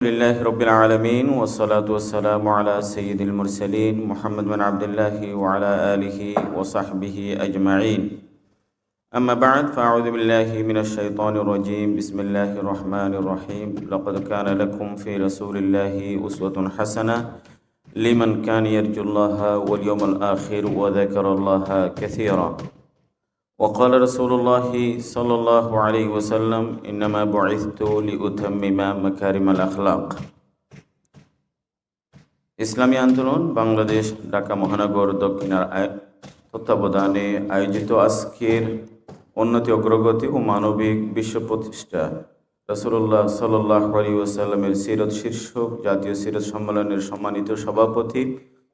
لله رب العالمين والصلاة والسلام على سيد المرسلين محمد بن عبد الله وعلى آله وصحبه أجمعين. أما بعد فأعوذ بالله من الشيطان الرجيم. بسم الله الرحمن الرحيم. لقد كان لكم في رسول الله أسوة حسنة لمن كان يرجو الله واليوم الآخر وذكر الله كثيرا. وقال رسول الله صلى الله عليه وسلم إنما بعثت لأتمم مكارم الأخلاق. ইসলামী আন্দোলন বাংলাদেশ ঢাকা মহানগর দক্ষিণের তত্ত্বাবধানে আয়োজিত আজকের উন্নতি অগ্রগতি ও মানবিক বিশ্ব প্রতিষ্ঠা রাসূলুল্লাহ সাল্লাল্লাহু আলাইহি ওয়াসাল্লামের সিরত শীর্ষক জাতীয় সিরত সম্মেলনের সম্মানিত সভাপতি,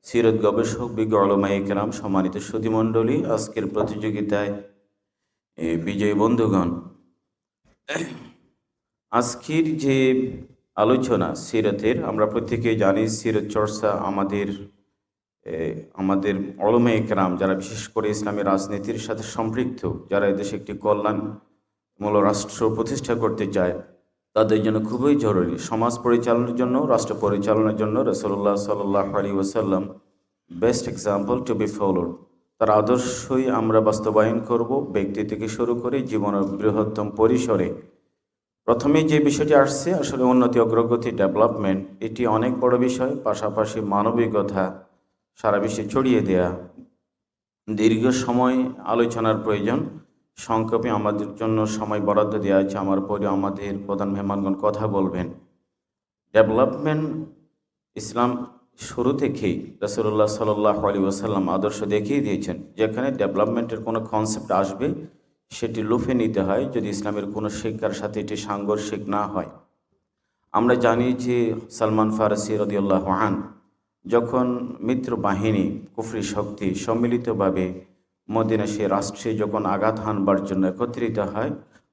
সিরত গবেষক, বিজ্ঞ উলামায়ে কেরাম, সম্মানিত সুধীমণ্ডলী, আজকের প্রতিযোগিতায় বিজয়ী বন্ধুগণ, আজকের যে আলোচনা সিরতের, আমরা প্রত্যেকেই জানি সিরত চর্চা আমাদের উলামায়ে কেরাম যারা বিশেষ করে ইসলামী রাজনীতির সাথে সম্পৃক্ত, যারা এদেশে একটি কল্যাণমূলক রাষ্ট্র প্রতিষ্ঠা করতে চায়, তাদের জন্য খুবই জরুরি। সমাজ পরিচালনার জন্য, রাষ্ট্র পরিচালনার জন্য রাসূলুল্লাহ সাল্লাল্লাহু আলাইহি ওয়াসাল্লাম best example to be followed. তার আদর্শই আমরা বাস্তবায়ন করব, ব্যক্তি থেকে শুরু করে জীবনের বৃহত্তম পরিসরে। প্রথমে যে বিষয়টি আসছে আসলে উন্নতি অগ্রগতি ডেভেলপমেন্ট, এটি অনেক বড় বিষয়। পাশাপাশি মানবিকতা সারা বিশ্বে ছড়িয়ে দেয়া, দীর্ঘ সময় আলোচনার প্রয়োজন। সংক্ষেপে আমাদের জন্য সময় বরাদ্দ দেওয়া আছে। আমার পরে আমাদের প্রধান মেহমানগণ কথা বলবেন। ডেভেলপমেন্ট ইসলাম শুরু থেকেই রাসূলুল্লাহ সাল্লাল্লাহু আলাইহি ওয়াসাল্লাম আদর্শ দেখিয়ে দিয়েছেন। যেখানে ডেভেলপমেন্টের কোনো কনসেপ্ট আসবে সেটি লুফে নিতে হয় যদি ইসলামের কোনো শিক্ষার সাথে এটি সাংঘর্ষিক না হয়। আমরা জানি যে সালমান ফারসি রাদিয়াল্লাহু আনহু যখন মিত্র বাহিনী, কুফরি শক্তি সম্মিলিতভাবে মদিনা সে রাষ্ট্রে যখন আঘাত হানবার জন্য একত্রিত হয়,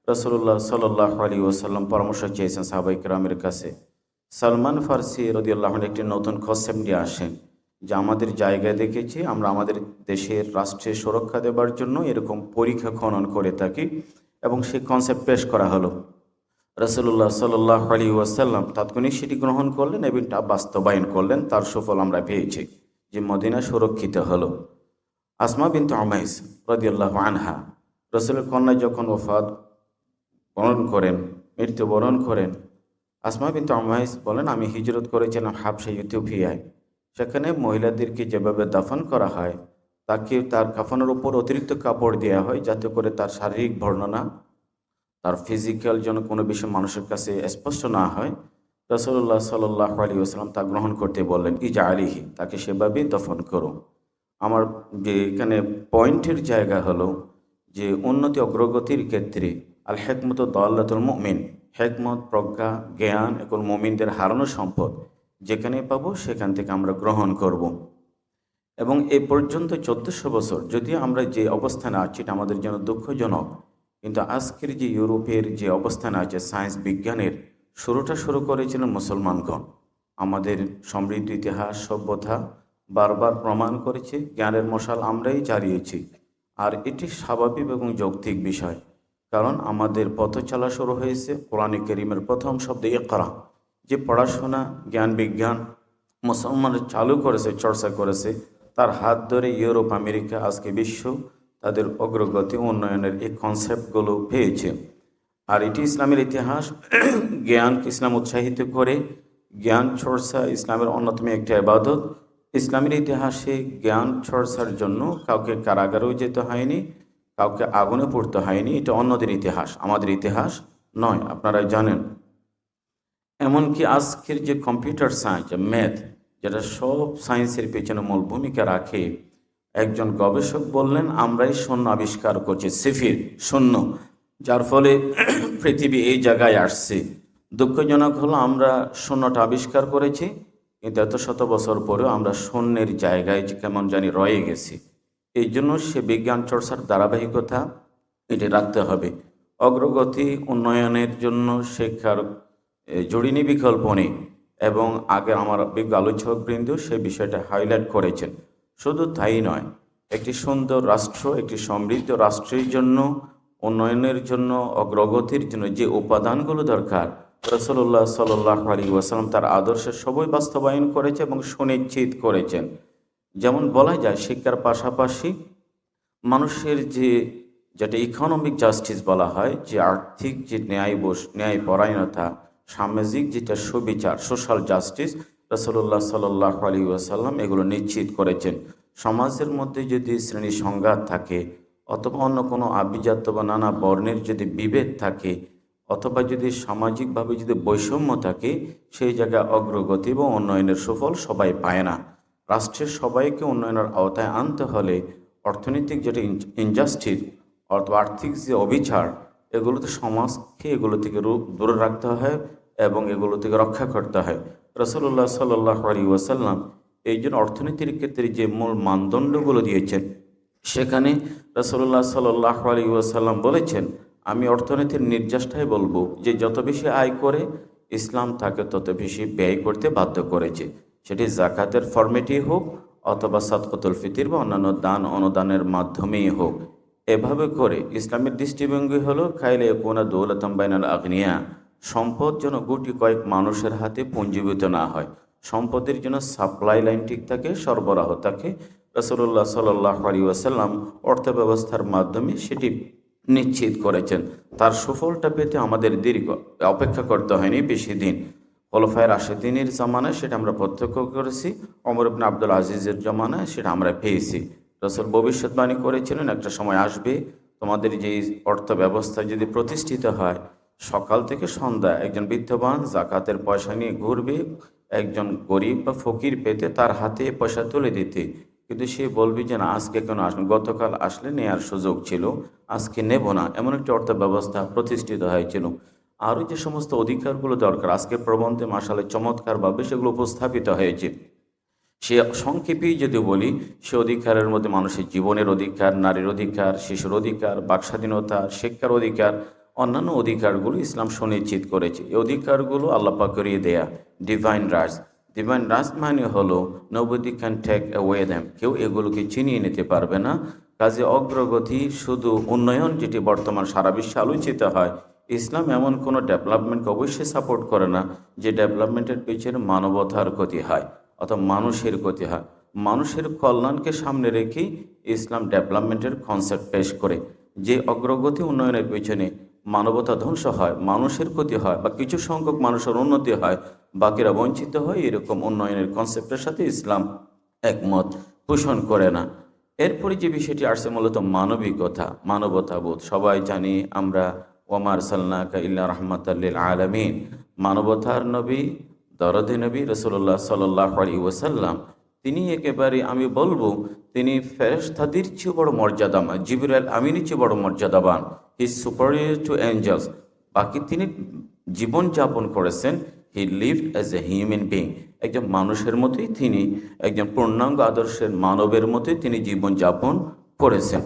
রাসূলুল্লাহ সাল্লাল্লাহু আলাইহি ওয়াসাল্লাম পরামর্শ চেয়েছেন সাহাবায়ে কেরামের কাছে। সালমান ফারসি রাদিয়াল্লাহু আনহু একটি নতুন কনসেপ্ট নিয়ে আসেন যে আমাদের জায়গায় দেখেছি আমরা আমাদের দেশের রাষ্ট্রের সুরক্ষা দেবার জন্য এরকম পরীক্ষা খনন করে থাকি, এবং সেই কনসেপ্ট পেশ করা হলো। রাসূলুল্লাহ সাল্লাল্লাহু আলাইহি ওয়াসাল্লাম তাৎক্ষণিক সেটি গ্রহণ করলেন এবং তা বাস্তবায়ন করলেন। তার সুফল আমরা পেয়েছি যে মদিনা সুরক্ষিত হলো। আসমা বিনতে উমাইস রাদিয়াল্লাহু আনহা রাসূলের কন্যা যখন মৃত্যুবরণ করেন, আসমা বিনতে উমাইস বলেন, আমি হিজরত করেছিলাম হাবশা ইথিওপিয়ায়। সেখানে মহিলাদেরকে যেভাবে দাফন করা হয়, তাকে তার কাফনের উপর অতিরিক্ত কাপড় দেওয়া হয় যাতে করে তার শারীরিক বর্ণনা, তার ফিজিক্যাল যেন কোনো বিষয় মানুষের কাছে স্পষ্ট না হয়। রাসূলুল্লাহ সাল্লাল্লাহু আলাইহি ওয়াসাল্লাম তা গ্রহণ করতে বললেন, ইজা আলিহি, তাকে সেভাবেই দফন করো। আমার যে এখানে পয়েন্টের জায়গা হলো যে উন্নতি অগ্রগতির ক্ষেত্রে আল হিকমত দাল্লাতুল মুমিন, হিকমত, প্রজ্ঞা, জ্ঞান এখন মুমিনদের হারানো সম্পদ। যেখানে পাবো সেখান থেকে আমরা গ্রহণ করব। এবং এ পর্যন্ত 1400 বছর যদিও আমরা যে অবস্থানে আছি এটা আমাদের জন্য দুঃখজনক, কিন্তু আজকের যে ইউরোপের যে অবস্থানে আছে সায়েন্স বিজ্ঞানের, শুরু করেছিলেন মুসলমানগণ। আমাদের সমৃদ্ধ ইতিহাস সভ্যতা বারবার প্রমাণ করেছে, জ্ঞানের মশাল আমরাই জ্বালিয়েছি। আর এটি স্বাভাবিক এবং যৌক্তিক বিষয়, কারণ আমাদের পথ চলা শুরু হয়েছে কোরআনে কারীমের প্রথম শব্দ ইকরা, যে পড়াশোনা, জ্ঞান বিজ্ঞান মুসলমান চালু করেছে, চর্চা করেছে, তার হাত ধরে ইউরোপ, আমেরিকা, আজকে বিশ্ব তাদের অগ্রগতি উন্নয়নের এই কনসেপ্টগুলো পেয়েছে। আর এটি ইসলামের ইতিহাস। জ্ঞানকে ইসলাম উৎসাহিত করে। জ্ঞান চর্চা ইসলামের অন্যতম একটি ইবাদত। ইসলামের ইতিহাসে জ্ঞান চর্চার জন্য কাউকে কারাগারেও যেতে হয়নি, কাউকে আগুনে পড়তে হয়নি। এটা অন্যদের ইতিহাস, আমাদের ইতিহাস নয়, আপনারা জানেন। এমনকি আজকের যে কম্পিউটার সায়েন্স, ম্যাথ, যেটা সব সায়েন্সের পেছনে মূল ভূমিকা রাখে, একজন গবেষক বললেন আমরাই শূন্য আবিষ্কার করছি, সিফির, শূন্য, যার ফলে পৃথিবী এই জায়গায় আসছে। দুঃখজনক হলো আমরা শূন্যটা আবিষ্কার করেছি, কিন্তু এত শত বছর পরেও আমরা শূন্যের জায়গায় কেমন জানি রয়ে গেছি। এই জন্য সে বিজ্ঞান চর্চার ধারাবাহিকতা এটি রাখতে হবে। অগ্রগতি উন্নয়নের জন্য শিক্ষার জড়িনি বিকল্প নেই, এবং আগে আমার বিজ্ঞ আলোচকবৃন্দ সে বিষয়টা হাইলাইট করেছেন। শুধু তাই নয়, একটি সুন্দর রাষ্ট্র, একটি সমৃদ্ধ রাষ্ট্রের জন্য, উন্নয়নের জন্য, অগ্রগতির জন্য যে উপাদানগুলো দরকার রাসূলুল্লাহ সাল্লাল্লাহু আলাইহি ওয়াসাল্লাম তার আদর্শের সবই বাস্তবায়ন করেছে এবং সুনিশ্চিত করেছেন। যেমন বলা যায় শিক্ষার পাশাপাশি মানুষের যেটা ইকোনমিক জাস্টিস বলা হয়, যে আর্থিক যে ন্যায়পরায়ণতা, সামাজিক যেটা সুবিচার, সোশ্যাল জাস্টিস, রাসূলুল্লাহ সাল্লাল্লাহু আলাইহি ওয়াসাল্লাম এগুলো নিশ্চিত করেছেন। সমাজের মধ্যে যদি শ্রেণী সংঘাত থাকে অথবা অন্য কোনো আভিজাত্য বা নানা বর্ণের যদি বিভেদ থাকে অথবা যদি সামাজিকভাবে যদি বৈষম্য থাকে, সেই জায়গায় অগ্রগতি এবং উন্নয়নের সুফল সবাই পায় না। রাষ্ট্রের সবাইকে উন্নয়নের আওতায় আনতে হলে অর্থনৈতিক যেটা ইনজাস্টিস অথবা আর্থিক যে অবিচার, এগুলোতে সমাজকে এগুলো থেকে দূরে রাখতে হয় এবং এগুলো থেকে রক্ষা করতে হয়। রাসূলুল্লাহ সাল্লাল্লাহু আলাইহি ওয়াসাল্লাম এই জন্য অর্থনীতির ক্ষেত্রে যে মূল মানদণ্ডগুলো দিয়েছেন, সেখানে রাসূলুল্লাহ সাল্লাল্লাহু আলাইহি ওয়াসাল্লাম বলেছেন, আমি অর্থনীতির নির্যাসটাই বলবো যে যত বেশি আয় করে ইসলাম তাকে তত বেশি ব্যয় করতে বাধ্য করেছে, সেটি জাকাতের ফরম্যাটেই হোক অথবা সাদকাতুল ফিতর বা অন্যান্য দান অনুদানের মাধ্যমেই হোক। এভাবে করে ইসলামের দৃষ্টিভঙ্গি হলো খাইলে কোনা দৌলতাম বাইনাল আগনিয়া, সম্পদ যেন গুটি কয়েক মানুষের হাতে পুঞ্জীভূত না হয়, সম্পদের জন্য সাপ্লাই লাইন ঠিক থাকে, সরবরাহ থাকে। রাসূলুল্লাহ সাল্লাল্লাহু আলাইহি ওয়াসাল্লাম অর্থ ব্যবস্থার মাধ্যমে সেটি নিশ্চিত করেছেন। তার সুফলটা পেতে আমাদের দীর্ঘ অপেক্ষা করতে হয়নি বেশি দিন। খোলাফায়ে রাশিদিনের জামানায় সেটা আমরা প্রত্যক্ষ করেছি, ওমর ইবনে আব্দুল আজিজের জামানায় সেটা আমরা পেয়েছি। রাসূল ভবিষ্যৎবাণী করেছিলেন, একটা সময় আসবে তোমাদের যে অর্থ ব্যবস্থা যদি প্রতিষ্ঠিত হয়, সকাল থেকে সন্ধ্যা একজন বিত্তবান জাকাতের পয়সা নিয়ে ঘুরবে, একজন গরিব বা ফকির পেতে তার হাতে পয়সা তুলে দিতে, কিন্তু সে বলবে যে না আজকে কেন আসবেন, গতকাল আসলে নেয়ার সুযোগ ছিল, আজকে নেব না, এমন একটি অর্থ ব্যবস্থা প্রতিষ্ঠিত হয়েছিল। আরও যে সমস্ত অধিকারগুলো দরকার আজকের প্রবন্ধে মাসালে চমৎকারভাবে সেগুলো উপস্থাপিত হয়েছে। সে সংক্ষেপেই যদি বলি, সে অধিকারের মধ্যে মানুষের জীবনের অধিকার, নারীর অধিকার, শিশুর অধিকার, বাকস্বাধীনতা, শিক্ষার অধিকার, অন্যান্য অধিকারগুলো ইসলাম সুনিশ্চিত করেছে। এই অধিকারগুলো আল্লাহ পাক করিয়ে দেয়া ডিভাইন রাইটস। ডিভাইন রাইটস মানে হলো nobody can take away them, কেউ এগুলোকে চিনিয়ে নিতে পারবে না। কাজে অগ্রগতি শুধু উন্নয়ন যেটি বর্তমান সারা বিশ্বে আলোচিত হয়, ইসলাম এমন কোনো ডেভেলপমেন্টকে অবশ্যই সাপোর্ট করে না যে ডেভেলপমেন্টের পিছনে মানবতার ক্ষতি হয় অথবা মানুষের ক্ষতি হয়। মানুষের কল্যাণকে সামনে রেখেই ইসলাম ডেভেলপমেন্টের কনসেপ্ট পেশ করে। যে অগ্রগতি উন্নয়নের পেছনে মানবতা ধ্বংস হয়, মানুষের ক্ষতি হয় বা কিছু সংখ্যক মানুষের উন্নতি হয়, বাকিরা বঞ্চিত হয়, এরকম উন্নয়নের কনসেপ্টের সাথে ইসলাম একমত পোষণ করে না। এরপরে যে বিষয়টি আসছে মূলত মানবিকতা, মানবতাবোধ। সবাই জানি আমরা ওমার সাল্লাকা ইল্লা রহমাতাল লিল আলামিন, মানবতার নবী, দরদে নবী রাসূলুল্লাহ সাল্লাল্লাহু আলাইহি ওয়াসাল্লাম, তিনি একেবারে আমি বলবো তিনি ফেরেশতাদের চেয়ে বড় মর্যাদাবান, জিবরাইল আমিনের চেয়ে বড় মর্যাদাবান, হি সুপারিয়র টু এঞ্জেলস। বাকি তিনি জীবন যাপন করেছেন, he lived as a human being, একজন মানুষের মতোই তিনি, একজন পূর্ণাঙ্গ আদর্শের মানবের মতোই তিনি জীবন যাপন করেছেন।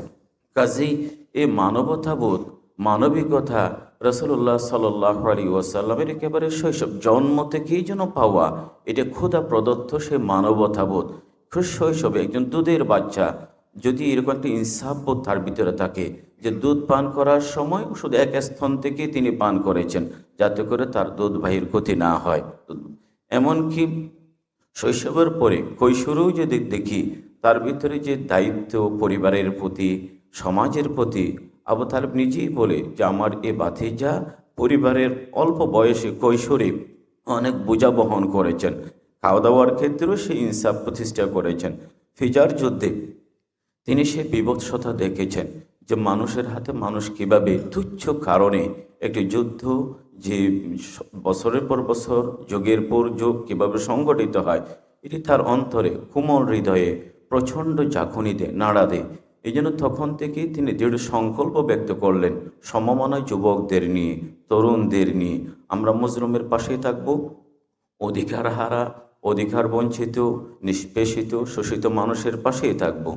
কাজেই এই মানবতাবোধ, মানবিকতা রাসূলুল্লাহ সাল্লাল্লাহু আলাইহি ওয়াসাল্লামের একেবারে শৈশব জন্ম থেকেই যেন পাওয়া, এটা খোদা প্রদত্ত সে মানবতাবোধ। খুব শৈশবে একজন দুধের বাচ্চা যদি এরকম একটা ইনসাফবোধ তার ভিতরে থাকে যে দুধ পান করার সময় শুধু এক স্তন থেকে তিনি পান করেছেন যাতে করে তার দুধ বাহির ক্ষতি না হয়, এমনকি শৈশবের পরে কৈশোরেও যদি দেখি তার ভিতরে যে দায়িত্ব পরিবারের প্রতি, সমাজের প্রতি, আবু তালেব নিজেই বলে যে আমার এ ভাতিজা পরিবারের অল্প বয়সে কৈশোরে অনেক বোঝা বহন করেছেন। খাওয়া দাওয়ার ক্ষেত্রেও সে ইনসাফ প্রতিষ্ঠা করেছেন। ফিজার যুদ্ধে তিনি সে বিভৎসতা দেখেছেন যে মানুষের হাতে মানুষ কিভাবে তুচ্ছ কারণে একটি যুদ্ধ যে বছরের পর বছর, যুগের পর যুগ কিভাবে সংগঠিত হয়, এটি তার অন্তরে কোমল হৃদয়ে প্রচণ্ড ঝাঁকুনি দেয়, নাড়া দেয়। এই জন্য তখন থেকেই তিনি দৃঢ় সংকল্প ব্যক্ত করলেন সমমনা যুবকদের নিয়ে, তরুণদের নিয়ে আমরা মজলুমের পাশেই থাকব, অধিকার হারা, অধিকার বঞ্চিত, নিষ্পেষিত, শোষিত মানুষের পাশেই থাকব।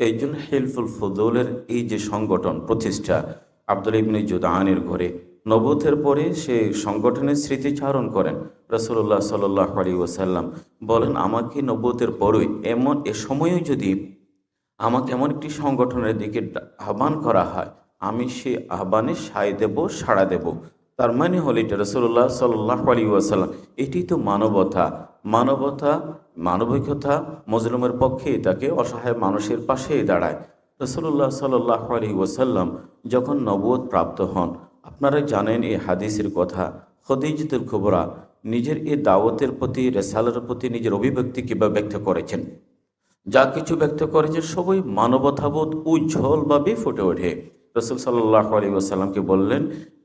এই জন্য হেলফুল ফুদুলের এই যে সংগঠন প্রতিষ্ঠা, আব্দুল ইবনে জুদআনের ঘরে নবুতের পরে সে সংগঠনের স্মৃতিচারণ করেন। রাসূলুল্লাহ সাল্লাল্লাহু আলাইহি ওয়াসাল্লাম বলেন, আমাকে নবুতের পরই এ সময়ও যদি আমাকে এমন একটি সংগঠনের দিকে আহ্বান করা হয়, আমি সেই আহ্বানে সায় দেব, সাড়া দেব। তার মানে হলো এটা রাসূলুল্লাহ সাল্লাল্লাহু আলাইহি ওয়াসাল্লাম, এটি তো মানবতা। মানবতা, মানবিকতা মজলুমের পক্ষে, তাকে অসহায় মানুষের পাশেই দাঁড়ায়। রাসূলুল্লাহ সাল্লাল্লাহু আলাইহি ওয়াসাল্লাম যখন নবুয়ত প্রাপ্ত হন, আপনারা জানেন এই হাদিসের কথা, খদীজাতুল কুবরা নিজের এই দাওয়াতের প্রতি, রেসালার প্রতি নিজের অভিব্যক্তি কীভাবে ব্যক্ত করেছেন। যা কিছু ব্যক্ত করেছে সবই মানবতাবোধ উজ্জ্বলভাবে ফুটে ওঠে। রাসূল সাল্লাল্লাহু আলাইহি ওয়াসাল্লামকে বললেন,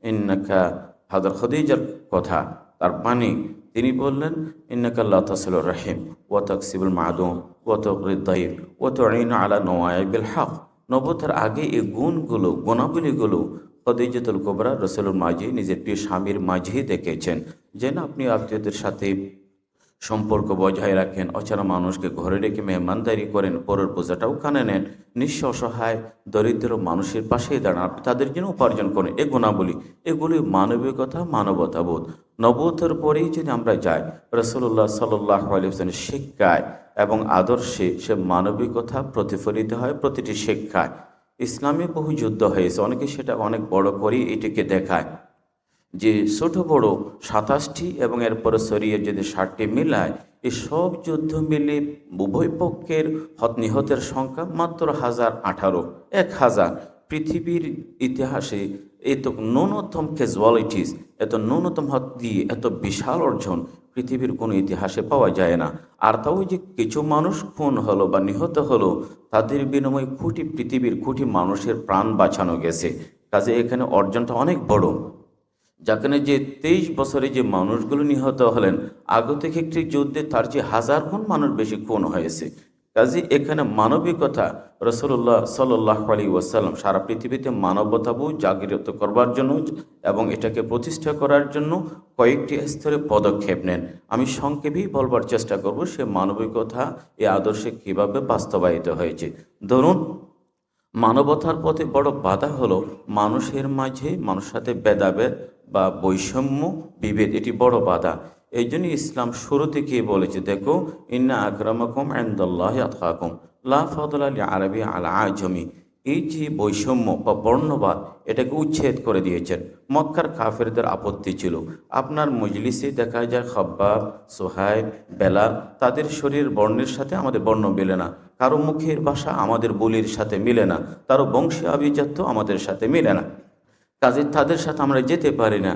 ইন্নাকা, হাদর খদীজার কথা, তার পানি, তিনি বললেন, ইন্নাকা লা তাসিলুর রাহিম ওয়া তাকসিবুল মাদুম ওয়া তুকরিদ দাইফ ওয়া তুঈনু আলা নওয়াইবিল হক। নবুয়তের আগে এই গুণগুলো, গুণাবলীগুলো খদীজাতুল কুবরা রাসূলের মাঝে, নিজের প্রিয় স্বামীর মাঝেই দেখেছেন। যে না, আপনি আত্মীয়দের সাথে সম্পর্ক বজায় রাখেন, অচেনা মানুষকে ঘরে রেখে মেহমানদারি করেন, পরের বোঝাটাও কানে নেন, নিঃস্ব অসহায় দরিদ্র মানুষের পাশেই দাঁড়ান, তাদের জন্য উপার্জন করেন, এ গুণাবলী, এগুলি মানবিকতা, মানবতাবোধ। নবুয়তের পরেই যদি আমরা যাই, রাসূলুল্লাহ সাল্লাল্লাহু আলাইহি ওয়াসাল্লামের শিক্ষায় এবং আদর্শে সে মানবিকতা প্রতিফলিত হয় প্রতিটি শিক্ষায়। ইসলামে বহু যুদ্ধ হয়েছে, অনেকে সেটা অনেক বড় করে এটিকে দেখায় যে ছোট বড় 27টি এবং এরপরে সরিয়ে যদি 60টি মিলায়, এই সব যুদ্ধ মিলে উভয় পক্ষের নিহতের সংখ্যা মাত্র 1018, 1000। পৃথিবীর ইতিহাসে এত ন্যূনতম ক্যাজুয়ালিটিস, এত ন্যূনতম দিয়ে এত বিশাল অর্জন পৃথিবীর কোনো ইতিহাসে পাওয়া যায় না। আর তাও যে কিছু মানুষ খুন হলো বা নিহত হলো, তাদের বিনিময়ে পৃথিবীর কোটি মানুষের প্রাণ বাঁচানো গেছে। কাজে এখানে অর্জনটা অনেক বড়। যেখানে যে 23 বছরে যে মানুষগুলো নিহত হলেন, আগে থেকে একটি যুদ্ধে তার যে 1000 গুণ মানুষ বেশি খুন হয়েছে। কাজে এখানে মানবিকতা, রাসূলুল্লাহ সাল্লাল্লাহু আলাইহি ওয়াসাল্লাম সারা পৃথিবীতে মানবতাবোধ জাগরিত করবার জন্য এবং এটাকে প্রতিষ্ঠা করার জন্য কয়েকটি স্তরে পদক্ষেপ নেন। আমি সংক্ষেপেই বলবার চেষ্টা করব সে মানবিকতা, এই আদর্শে কীভাবে বাস্তবায়িত হয়েছে। ধরুন, মানবতার পথে বড় বাধা হলো মানুষের মাঝে মানুষের সাথে ভেদাভেদ বা বৈষম্য, বিভেদ, এটি বড় বাধা। এই জন্য ইসলাম শুরু থেকেই বলেছে, দেখো, ইন্না আকরামাকুম ইনদাল্লাহি আতকাকুম লা ফাদলা লিআরাবি আলা আজমি। এই যে বৈষম্য বা বর্ণবাদ, এটাকে উচ্ছেদ করে দিয়েছেন। মক্কার কাফেরদের আপত্তি ছিল, আপনার মজলিসে দেখা যায় খাব্বাব, সোহাইব, বেলাল, তাদের শরীর বর্ণের সাথে আমাদের বর্ণ মেলে না, কারো মুখের ভাষা আমাদের বলির সাথে মিলে না, কারো বংশীয় আভিজাত্য আমাদের সাথে মিলে না, কাজে তাদের সাথে আমরা যেতে পারি না।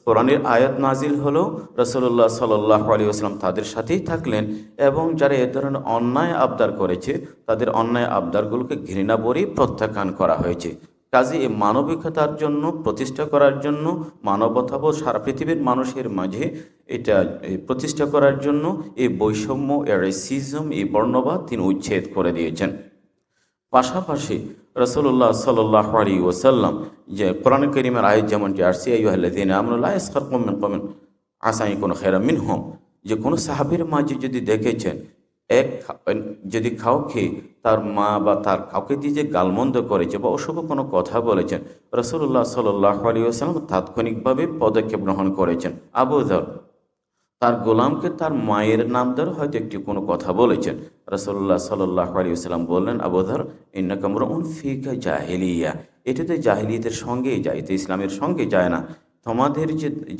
কোরআনের আয়াত নাজিল হলো, রাসূলুল্লাহ সাল্লাল্লাহু আলাইহি ওয়াসাল্লাম তাদের সাথেই থাকলেন এবং যারা এ ধরনের অন্যায় আবদার করেছে, তাদের অন্যায় আবদারগুলোকে ঘৃণা ভরে প্রত্যাখ্যান করা হয়েছে। কাজে এই মানবিকতার জন্য, প্রতিষ্ঠা করার জন্য, মানবতাবোধ সারা পৃথিবীর মানুষের মাঝে এটা প্রতিষ্ঠা করার জন্য এই বৈষম্য, এই রেসিজম, এই বর্ণবাদ তিনি উচ্ছেদ করে দিয়েছেন। পাশাপাশি রাসূলুল্লাহ সাল্লাল্লাহু আলাইহি ওয়াসাল্লাম যে কোরআন কারীমের আয়াত যেমনটি আসছে, আইয়ুহাল্লাযীনা আমানু লা ইয়াসখার কওমুম মিন কওমিন আসা আন ইয়াকুনু খায়রাম মিনহুম, যে কোনো সাহাবীর মাঝে যদি দেখেছেন যদি কাউকে তার মা বা তার কাউকে দিয়ে যে গালমন্দ করেছে বা অশুভ কোনো কথা বলেছেন, রাসূলুল্লাহ সাল্লাল্লাহু আলাইহি ওয়াসাল্লাম তাৎক্ষণিকভাবে পদক্ষেপ গ্রহণ করেছেন। আবু যর তার গোলামকে তার মায়ের নাম ধরে হয়তো একটি কোনো কথা বলেছেন, রাসূলুল্লাহ সাল্লাল্লাহু আলাইহি ওয়াসাল্লাম বললেন, আবু যর, ইন্নাকা ইমরুউন ফীকা জাহিলিয়া, এটা তো জাহিলিয়াতের সঙ্গেই যায়, এটা ইসলামের সঙ্গে যায় না। তোমাদের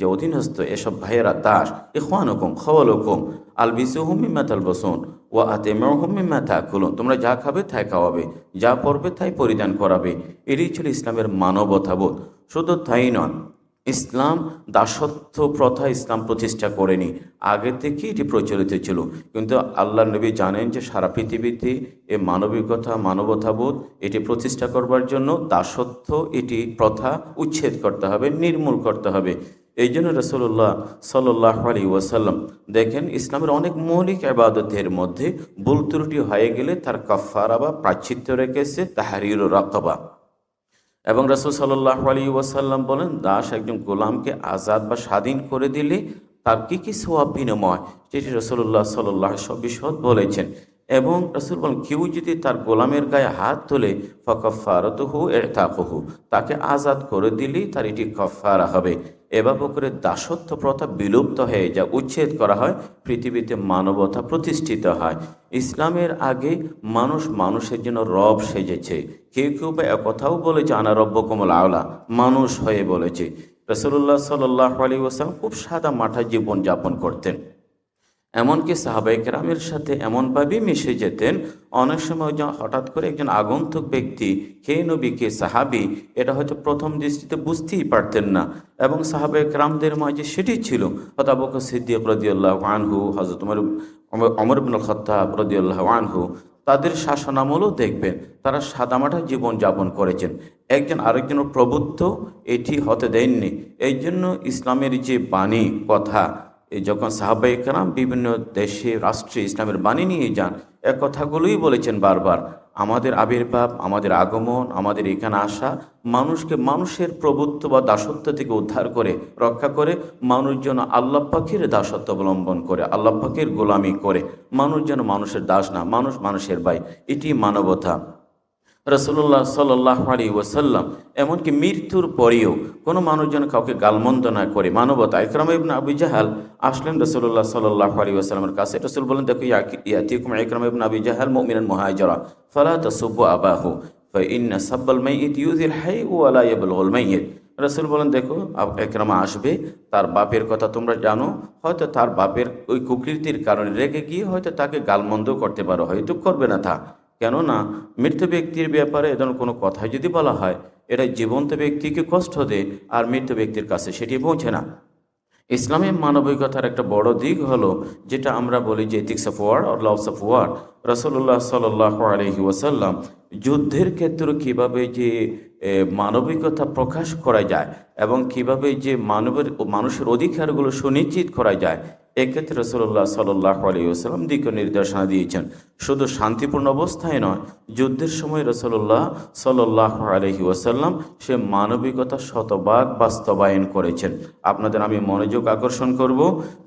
যে অধীনস্থ এসব ভাইয়েরা দাস, ইখওয়ানুকুম খাওয়ালুকুম আলবিসুহুম মিম্মা তালবাসুন ওয়া আতিমুহুম মিম্মা তাকুলুন, তোমরা যা খাবে তাই খাওয়াবে, যা পরবে তাই পরিধান করাবে। এটাই ছিল ইসলামের মানবতাবোধ। শুধু তাই নয়, ইসলাম দাসত্ব প্রথা ইসলাম প্রতিষ্ঠা করেনি, আগে থেকে এটি প্রচলিত ছিল। কিন্তু আল্লাহ নবী জানেন যে সারা পৃথিবীতে এ মানবিকতা, মানবতাবোধ এটি প্রতিষ্ঠা করবার জন্য দাসত্ব, এটি প্রথা উচ্ছেদ করতে হবে, নির্মূল করতে হবে। এই জন্য রাসূলুল্লাহ সাল্লাল্লাহু আলাইহি ওয়াসাল্লাম দেখেন, ইসলামের অনেক মৌলিক ইবাদতের মধ্যে ভুল ত্রুটি হয়ে গেলে তার কাফারা বা প্রায়শ্চিত্ত রেখেছে তাহরিরুর রাকাবা। এবং রাসূল সাল্লাল্লাহু আলাইহি ওয়াসাল্লাম বলেন, দাস একজন গোলামকে আজাদ বা স্বাধীন করে দিলে তার কী কী সওয়াব বিনিময়, সেটি রাসূলুল্লাহ সাল্লাল্লাহু আলাইহি ওয়াসাল্লাম বিশদ বলেছেন। এবং রাসূল বলেন, কেউ যদি তার গোলামের গায়ে হাত তোলে ফাকাফারাতুহু ইতাকুহু, তাকে আজাদ করে দিলেই তার এটি কাফারা হবে। এভাবে করে দাসত্ব প্রথা বিলুপ্ত হয়ে যায়, উচ্ছেদ করা হয়, পৃথিবীতে মানবতা প্রতিষ্ঠিত হয়। ইসলামের আগে মানুষ মানুষের জন্য রব সেজেছে, কেউ কেউ বা একথাও বলেছে আনা রব্বুকুমুল আলা, মানুষ হয়ে বলেছে। রাসূলুল্লাহ সাল্লাল্লাহু আলাইহি ওয়াসাল্লাম খুব সাদা মাঠা জীবনযাপন করতেন। এমনকি সাহাবায়ে কেরামের সাথে এমনভাবেই মিশে যেতেন, অনেক সময় হঠাৎ করে একজন আগন্তুক ব্যক্তি কে নবী কে সাহাবী এটা হয়তো প্রথম দৃষ্টিতে বুঝতেই পারতেন না, এবং সাহাবায়ে কেরামদের মাঝে সেটি ছিল। হযরত আবু বকর সিদ্দিক রাদিয়াল্লাহু আনহু, হযরত ওমর ইবনুল খাত্তাব রাদিয়াল্লাহু আনহু, তাদের শাসনামলও দেখবেন তারা সাদামাটা জীবনযাপন করেছেন। একজন আরেকজনের প্রভুত্ব এটি হতে দেননি। এই জন্য ইসলামের যে বাণী কথা, এই যখন সাহাবায়ে কেরাম বিভিন্ন দেশে রাষ্ট্রে ইসলামের বাণী নিয়ে যান, এ কথাগুলোই বলেছেন বারবার, আমাদের আবির্ভাব, আমাদের আগমন, আমাদের এখানে আসা মানুষকে মানুষের প্রভুত্ব বা দাসত্ব থেকে উদ্ধার করে রক্ষা করে, মানুষ যেন আল্লাহ পাকের দাসত্ব অবলম্বন করে, আল্লাহ পাকের গোলামি করে, মানুষ যেন মানুষের দাস না, মানুষ মানুষের ভাই। এটি মানবতা। রাসূলুল্লাহ সাল্লাল্লাহু আলাইহি ওয়াসাল্লাম এমনকি মৃত্যুর পরেও কোনো মানুষ যেন কাউকে গালমন্দ না করে, মানবতা। ইকরামা ইবনে আবি জাহাল আসলেন রাসূলুল্লাহ সাল্লাল্লাহু আলাইহি ওয়াসাল্লামের কাছে। রাসূল বলেন, দেখো ইয়াতিকুম ইকরামা ইবনে আবি জাহাল মুমিনান মুহাজিরা ফালা তাসুব্বু আবাহু ফাইন্না সাব্বাল মাইয়িত ইউযিল হাই ওয়া লা ইয়াবলুগুল মাইয়িত। রাসূল বলেন, দেখো ইকরামা আসবে, তার বাপের কথা তোমরা জানো, হয়তো তার বাপের ওই কুকীর্তির কারণে রেগে গিয়ে হয়তো তাকে গালমন্দ করতে পারো, হয়তো করবে না তা। কেননা মৃত ব্যক্তির ব্যাপারে এ ধরনের কোনো কথা যদি বলা হয়, এটা জীবন্ত ব্যক্তিকে কষ্ট দেয় আর মৃত ব্যক্তির কাছে সেটি পৌঁছে না। ইসলামের মানবিকতার একটা বড় দিক হলো, যেটা আমরা বলি যে এথিক্স অফ ওয়ার আর লস অফ ওয়ার। রাসূলুল্লাহ সাল্লাল্লাহু আলাইহি ওয়াসাল্লাম যুদ্ধের ক্ষেত্রে কিভাবে যে মানবিকতা প্রকাশ করা যায় এবং কিভাবে যে মানুষের অধিকারগুলো সুনিশ্চিত করা যায়, এক্ষেত্রে রাসূলুল্লাহ সাল্লাল্লাহু আলাইহি ওয়াসাল্লাম দিক নির্দেশনা দিয়েছেন। শুধু শান্তিপূর্ণ অবস্থায় নয়, যুদ্ধের সময় রাসূলুল্লাহ সাল্লাল্লাহু আলাইহি ওয়াসাল্লাম সে মানবিকতা শতভাগ বাস্তবায়ন করেছেন। আপনাদের আমি মনোযোগ আকর্ষণ করব,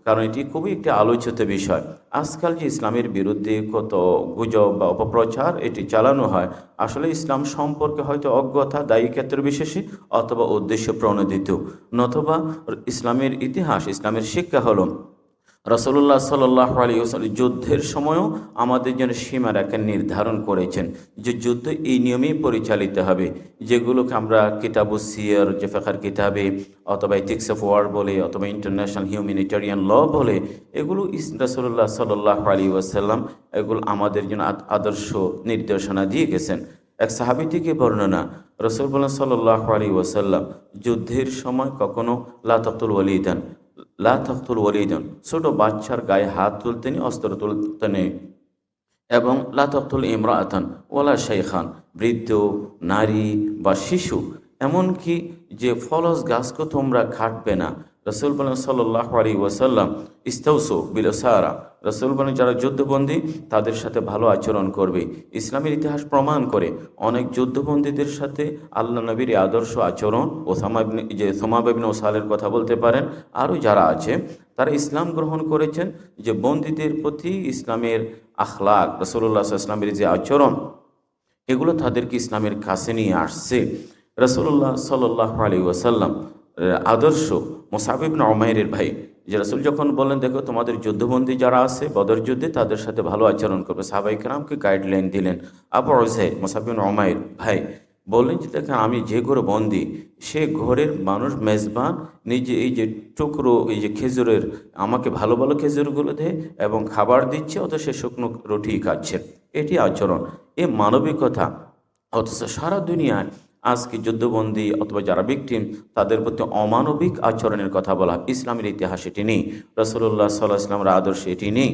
কারণ এটি খুবই একটি আলোচিত বিষয়। আজকাল যে ইসলামের বিরুদ্ধে কত গুজব বা অপপ্রচার এটি চালানো হয়, আসলে ইসলাম সম্পর্কে হয়তো অজ্ঞতা দায়ী ক্ষেত্র বিশেষে, অথবা উদ্দেশ্য প্রণোদিত, নতুবা ইসলামের ইতিহাস, ইসলামের শিক্ষা হলো রাসূলুল্লাহ সাল্লাল্লাহু আলাইহি ওয়াসাল্লাম যুদ্ধের সময়ও আমাদের জন্য সীমারেখা নির্ধারণ করেছেন যে যুদ্ধ এই নিয়মেই পরিচালিত হবে, যেগুলোকে আমরা কিতাবুস সিয়ার, যে ফিকহের কিতাবে, অথবা এথিক্স অফ ওয়ার বলে, অথবা ইন্টারন্যাশনাল হিউম্যানিটেরিয়ান ল বলে, এগুলো রাসূলুল্লাহ সাল্লাল্লাহু আলাইহি ওয়াসাল্লাম এগুলো আমাদের জন্য আদর্শ নির্দেশনা দিয়ে গেছেন। এক সাহাবী থেকে বর্ণনা, রাসূলুল্লাহ সাল্লাল্লাহু আলাইহি ওয়াসাল্লাম যুদ্ধের সময় কখনো লা তাকতুল ওয়ালিদান, লা তাকতুল ওয়ালিদান, ছোট বাচ্চার গায়ে হাত তুলতে নেই, অস্ত্র তুলতে নেই, এবং লা তাকতুল ইমরাআতান ওয়ালা শাইখান, বৃদ্ধ, নারী বা শিশু, এমনকি যে ফলস গাছকে তোমরা কাটবে না। রাসূল বলেন সাল্লাল্লাহু আলাইহি ওয়াসাল্লাম, ইস্তাউসু বিল উসারা, রাসূল বলেন যারা যুদ্ধবন্দী তাদের সাথে ভালো আচরণ করবে। ইসলামের ইতিহাস প্রমাণ করে অনেক যুদ্ধবন্দীদের সাথে আল্লাহ নবীর আদর্শ আচরণ, সুমামা ইবনে উসালের কথা বলতে পারেন, আরও যারা আছে তারা ইসলাম গ্রহণ করেছেন। যে বন্দীদের প্রতি ইসলামের আখলাক, রাসূলুল্লাহ সাল্লাল্লাহু আলাইহি ওয়াসাল্লামের যে আচরণ, এগুলো তাদেরকে ইসলামের কাছে নিয়ে আসছে। রাসূলুল্লাহ সাল্লাল্লাহু আলাইহি ওয়াসাল্লাম আদর্শ মুসআব ইবনে উমাইরের ভাই, যে রাসূল যখন বললেন, দেখো তোমাদের যুদ্ধবন্দী যারা আছে বদর যুদ্ধে, তাদের সাথে ভালো আচরণ করবে, সাহাবায়ে কেরামকে গাইডলাইন দিলেন। আবু উযাইর, মুসআব ইবনে উমাইর ভাই, বললেন যে দেখেন আমি যে ঘরে বন্দি, সে ঘরের মানুষ মেজবান নিজে এই যে টুকরো, এই যে খেজুরের, আমাকে ভালো ভালো খেজুরগুলো দেয় এবং খাবার দিচ্ছে, অথচ সে শুকনো রুটি খাচ্ছে। এটি আচরণ, এ মানবিকতা। অথচ সারা দুনিয়ায় আজকে যুদ্ধবন্দী অথবা যারা ভিকটিম, তাদের প্রতি অমানবিক আচরণের কথা বলা, ইসলামের ইতিহাস এটি নেই, রাসূলুল্লাহ সাল্লাল্লাহু আলাইহি ওয়াসাল্লামের আদর্শে এটি নেই।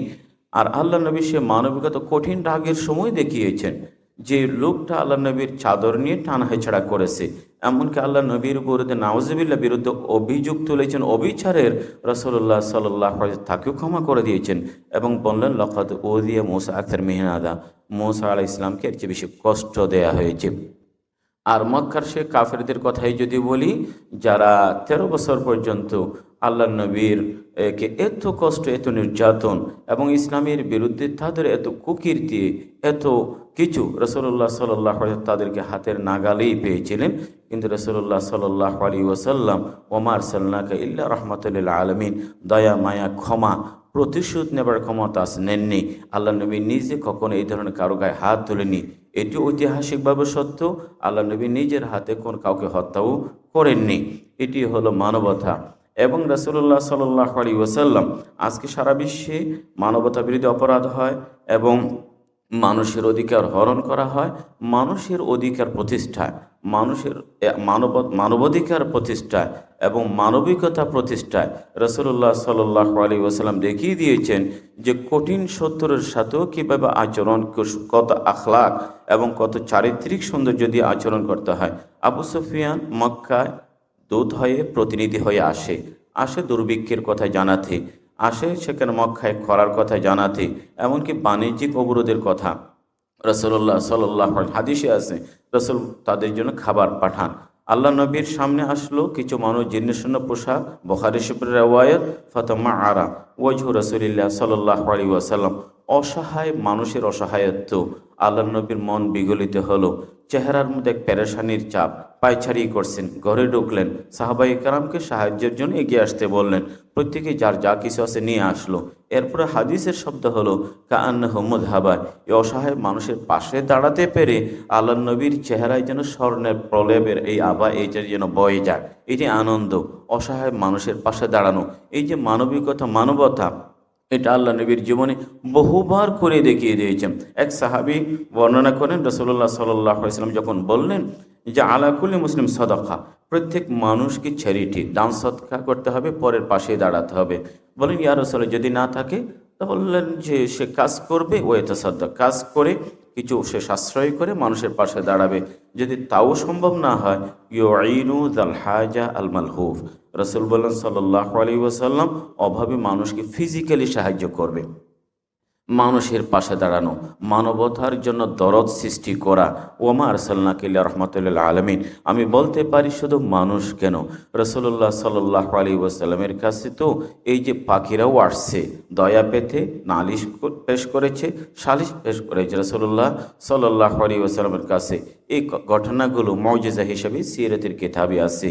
আর আল্লাহ নবী সে মানবিকতা কঠিন রাগের সময় দেখিয়েছেন। যে লোকটা আল্লাহ নবীর চাদর নিয়ে টানা হেছাড়া করেছে, এমনকি আল্লাহ নবীর বিরুদ্ধে নাউজুবিল্লাহ বিরুদ্ধে অভিযোগ তুলেছেন অবিচারের, রাসূলুল্লাহ সাল্লাল্লাহু আলাইহি ওয়াসাল্লাম তাকেও ক্ষমা করে দিয়েছেন এবং বললেন, লাকাদ উযিয়া মূসা আকসার মিন হাযা, মূসা আলাইহিস সালামকে এর চেয়ে বেশি কষ্ট দেয়া হয়েছে। আর মক্কার সে কাফেরদের কথাই যদি বলি, যারা 13 বছর পর্যন্ত আল্লাহ নবীর কে এত কষ্ট, এত নির্যাতন এবং ইসলামের বিরুদ্ধে তাদের এত কুকীর্তি, এত কিছু, রাসূলুল্লাহ সাল্লাল্লাহু আলাইহি ওয়াসাল্লাম তাদেরকে হাতের নাগালেই পেয়েছিলেন। কিন্তু রাসূলুল্লাহ সাল্লাল্লাহু আলাইহি ওয়াসাল্লাম, ওমা আরসালনাকা ইল্লা রাহমাতাল লিল আলামিন, দয়া, মায়া, ক্ষমা, প্রতিশোধ নেবার ক্ষমতা নেননি। আল্লাহ নবী নিজে কখনো এই ধরনের কারো গায়ে হাত তোলেনি। এটি ঐতিহাসিকভাবে সত্য। আল্লাহ নবী নিজের হাতে কোন কাউকে হত্যাও করেননি। এটি হলো মানবতা। এবং রাসূলুল্লাহ সাল্লাল্লাহু আলাইহি ওয়াসাল্লাম, আজকে সারা বিশ্বে মানবতা বিরোধী অপরাধ হয় এবং মানুষের অধিকার হরণ করা হয়। মানুষের অধিকার প্রতিষ্ঠায়, মানুষের মানবাধিকার প্রতিষ্ঠায় এবং মানবিকতা প্রতিষ্ঠায় রাসূলুল্লাহ সাল্লাল্লাহু আলাইহি ওয়াসাল্লাম দেখিয়ে দিয়েছেন যে কঠিন শত্রুর সাথেও কীভাবে আচরণ, কত আখলাক এবং কত চারিত্রিক সৌন্দর্য দিয়ে আচরণ করতে হয়। আবু সুফিয়ান মক্কায় দূত হয়ে, প্রতিনিধি হয়ে আসে দুর্ভিক্ষের কথা জানাতে, আসে সেখানে মক্কায় খরার কথা জানাতে, এমনকি বাণিজ্যিক অবরোধের কথা। রাসূলুল্লাহ সাল্লাল্লাহু আলাইহি হাদিসে আছে রাসূল তাদের জন্য খাবার পাঠান। আল্লাহ নবীর সামনে আসলো কিছু মানুষ জীর্ণশীর্ণ পোশাক, বুখারী শরীফের রওয়ায়াত, ফাতামা আরা ওয়াজহু রাসূলিল্লাহ সাল্লাল্লাহু আলাইহি ওয়াসাল্লাম। অসহায় মানুষের অসহায়ত্ব, আল্লাহ নবীর মন বিগলিত হলো। চেহারার মধ্যে এক পেরেশানির ছাপ, পায়চারি করছেন। ঘরে ঢুকলেন, সাহাবায়ে কেরামকে সাহায্যের জন্য এগিয়ে আসতে বললেন। প্রত্যেকে যার যা কিছু আছে নিয়ে আসলো। এরপরে হাদিসের শব্দ হলো কাআন্নাহু মুযহাবান। এই অসহায় মানুষের পাশে দাঁড়াতে পেরে আল্লাহ নবীর চেহারায় যেন স্বর্ণের প্রলেপের এই আভা, এইটা যেন বয়ে যায়। এই যে আনন্দ, অসহায় মানুষের পাশে দাঁড়ানো, এই যে মানবিকতা, মানবতা, এটা আল্লাহ নবীর জীবনে বহুবার করে দেখিয়ে দিয়েছেন। এক সাহাবী বর্ণনা করেন, রাসূলুল্লাহ সাল্লাল্লাহু আলাইহি ওয়াসাল্লাম যখন বললেন যে আলা কুল্লি মুসলিম সাদাকা, প্রত্যেক মানুষকে চ্যারিটি, দান সদকা করতে হবে, পরের পাশে দাঁড়াতে হবে। বলেন ইয়া রাসূলুল্লাহ, যদি না থাকে? তা বললেন যে সে কাজ করবে, ও ইয়াতাসাদ্দাক, কাজ করে কিছু সে সাশ্রয় করে মানুষের পাশে দাঁড়াবে। যদি তাও সম্ভব না হয়, ইউঈনু যাল হাজা আল মালহুফ, রাসূল বললেন সাল্লাল্লাহু আলাইহি ওয়াসাল্লাম, অভাবী মানুষকে ফিজিক্যালি সাহায্য করবে। মানুষের পাশে দাঁড়ানো, মানবতার জন্য দরদ সৃষ্টি করা। ওমা আরসালনাকা ইল্লা রাহমাতাল লিল আলামিন। আমি বলতে পারি শুধু মানুষ কেন, রাসূলুল্লাহ সাল্লাল্লাহু আলাইহি ওয়াসাল্লামের কাছে তো এই যে পাখিরাও আসছে দয়া পেতে, নালিশ পেশ করেছে, সালিশ পেশ করেছে রাসূলুল্লাহ সাল্লাল্লাহু আলাইহি ওয়াসাল্লামের কাছে। এই ঘটনাগুলো মুজিজা হিসেবে সিরাতের কিতাবে আছে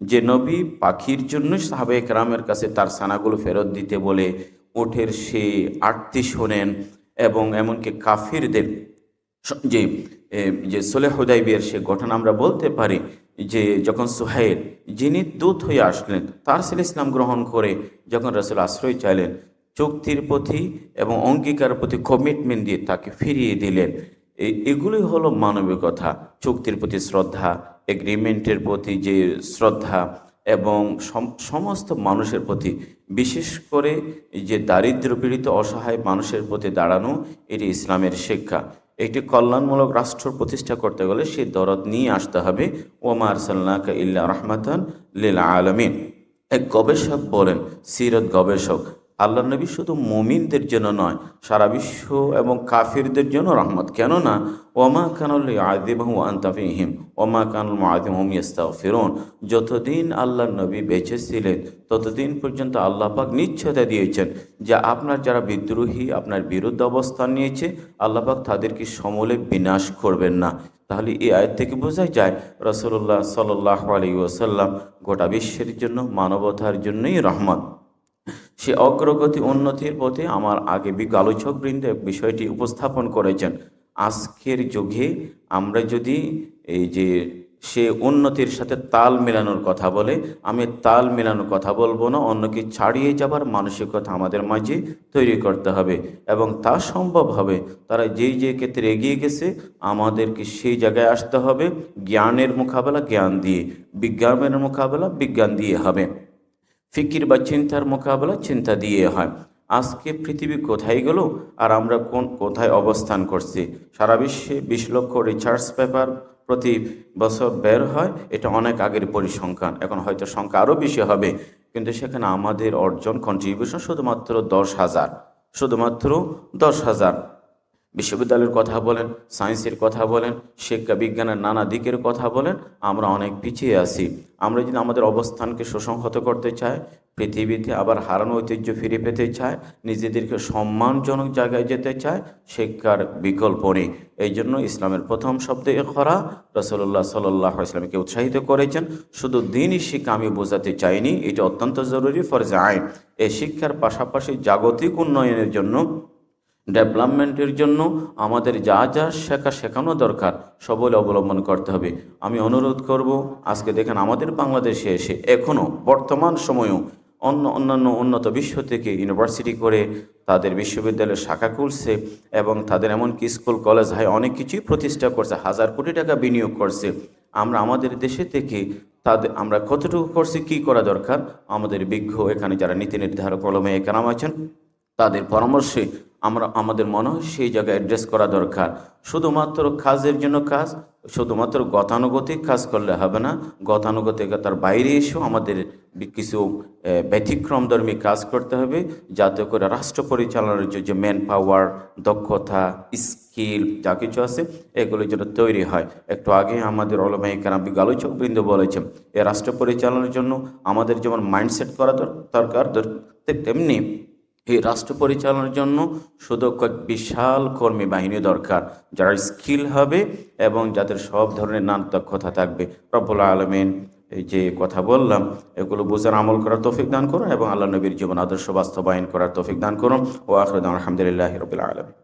যে নবী পাখির জন্য সাহাবায়ে কেরামের কাছে তার ছানাগুলো ফেরত দিতে বলে উটের সে আরতি শোনেন। এবং এমনকি কাফিরদের যে যে সুলহ হুদাইবিয়ার সে ঘটনা আমরা বলতে পারি যে যখন সুহাইল, যিনি দূত হয়ে আসলেন, তার ছেলে ইসলাম গ্রহণ করে যখন রাসূল আশ্রয় চাইলেন, চুক্তির প্রতি এবং অঙ্গীকারের প্রতি কমিটমেন্ট দিয়ে তাকে ফিরিয়ে দিলেন। এগুলোই হলো মানবিকতা, চুক্তির প্রতি শ্রদ্ধা, এগ্রিমেন্টের প্রতি যে শ্রদ্ধা এবং সমস্ত মানুষের প্রতি, বিশেষ করে যে দারিদ্র্য পীড়িত অসহায় মানুষের প্রতি দাঁড়ানো, এটি ইসলামের শিক্ষা। একটি কল্যাণমূলক রাষ্ট্র প্রতিষ্ঠা করতে গেলে সেই দরদ নিয়ে আসতে হবে। ওমা আরসালনাকা ইল্লা রাহমাতান লিল আলামিন। এক গবেষক বলেন, সিরত গবেষক, আল্লাহ নবী শুধু মুমিনদের জন্য নয়, সারা বিশ্ব এবং কাফিরদের জন্য রহমত। কেননা ওমা কানাল লিউআযিবাহুম ওয়া আনতা ফীহিম ওমা কানাল মুআযিবুহুম ইস্তাগফিরুন। যতদিন আল্লাহ নবী বেঁচে ছিলেন ততদিন পর্যন্ত আল্লাহ পাক নিশ্চয়তা দিয়েছেন যে আপনার যারা বিদ্রোহী, আপনার বিরুদ্ধে অবস্থান নিয়েছে, আল্লাহ পাক তাদেরকে সমূলে বিনাশ করবেন না। তাহলে এই আয়াত থেকে বোঝা যায় রাসূলুল্লাহ সাল্লাল্লাহু আলাইহি ওয়াসাল্লাম গোটা বিশ্বের জন্য, মানবতার জন্যই রহমত। সে অগ্রগতি, উন্নতির পথে আমার আগে আলোচকবৃন্দে বিষয়টি উপস্থাপন করেছেন। আজকের যুগে আমরা যদি এই যে সে উন্নতির সাথে তাল মেলানোর কথা বলে, আমি তাল মেলানোর কথা বলবো না, অন্যকে ছাড়িয়ে যাবার মানসিকতা আমাদের মাঝে তৈরি করতে হবে এবং তা সম্ভব হবে। তারা যেই যে ক্ষেত্রে এগিয়ে গেছে, আমাদেরকে সেই জায়গায় আসতে হবে। জ্ঞানের মোকাবেলা জ্ঞান দিয়ে, বিজ্ঞানের মোকাবেলা বিজ্ঞান দিয়ে হবে, ফিকির বা চিন্তার মোকাবেলা চিন্তা দিয়ে হয়। আজকে পৃথিবী কোথায় গেল আর আমরা কোথায় অবস্থান করছি? সারা বিশ্বে 20 লক্ষ রিসার্চ পেপার প্রতি বছর বের হয়, এটা অনেক আগের পরিসংখ্যান, এখন হয়তো সংখ্যা আরও বেশি হবে। কিন্তু সেখানে আমাদের অর্জন, কন্ট্রিবিউশন শুধুমাত্র 10,000, শুধুমাত্র 10,000। বিশ্ববিদ্যালয়ের কথা বলেন, সায়েন্সের কথা বলেন, শিক্ষা বিজ্ঞানের নানা দিকের কথা বলেন, আমরা অনেক পিছিয়ে আছি। আমরা যদি আমাদের অবস্থানকে সুসংহত করতে চাই, পৃথিবীতে আবার হারানো ঐতিহ্য ফিরে পেতে চায়, নিজেদেরকে সম্মানজনক জায়গায় যেতে চায়, শিক্ষার বিকল্প নেই। এই জন্য ইসলামের প্রথম শব্দে ইকরা, রাসূলুল্লাহ সাল্লাল্লাহু আলাইহি ওয়াসাল্লামকে উৎসাহিত করেছেন। শুধু দ্বীনি শিক্ষা আমি বোঝাতে চাইনি, এটা অত্যন্ত জরুরি, ফরজে আইন। এই শিক্ষার পাশাপাশি জাগতিক উন্নয়নের জন্য ডেভেলপমেন্টের জন্য আমাদের যা যা শেখানো দরকার সবল অবলম্বন করতে হবে। আমি অনুরোধ করব, আজকে দেখেন আমাদের বাংলাদেশে এসে এখনও বর্তমান সময়েও অন্যান্য উন্নত বিশ্ব থেকে ইউনিভার্সিটি করে তাদের বিশ্ববিদ্যালয়ের শাখা খুলছে এবং তাদের এমনকি স্কুল কলেজ হাই অনেক কিছুই প্রতিষ্ঠা করছে, হাজার কোটি টাকা বিনিয়োগ করছে। আমরা আমাদের দেশে থেকে আমরা কতটুকু করছি, কী করা দরকার, আমাদের বিজ্ঞ এখানে যারা নীতি নির্ধারক ওলামায়ে কেরাম আছেন তাদের পরামর্শে আমাদের মনে হয় সেই জায়গায় অ্যাড্রেস করা দরকার। শুধুমাত্র কাজের জন্য কাজ, শুধুমাত্র গতানুগতিক কাজ করলে হবে না, গতানুগতিকতার বাইরে এসেও আমাদের কিছু ব্যতিক্রমধর্মী কাজ করতে হবে, যাতে করে রাষ্ট্র পরিচালনার যে ম্যান পাওয়ার, দক্ষতা, স্কিল যা কিছু আছে এগুলো যেন তৈরি হয়। একটু আগে আমাদের ওলামায়ে কেরাম আলোচকবৃন্দ বলেছেন, এই রাষ্ট্র পরিচালনার জন্য আমাদের যেমন মাইন্ডসেট করা দরকার, তেমনি এই রাষ্ট্র পরিচালনার জন্য সুদক্ষ বিশাল কর্মী বাহিনী দরকার, যারা স্কিল হবে এবং যাদের সব ধরনের নানা দক্ষতা থাকবে। রব্বুল আলামিন এই যে কথা বললাম এগুলো বোঝার আমল করার তৌফিক দান করুন এবং আল্লাহ নবীর জীবন আদর্শ বাস্তবায়ন করার তৌফিক দান করুন। ও আখির দাওয়ানা আলহামদুলিল্লাহি রাব্বিল আলামিন।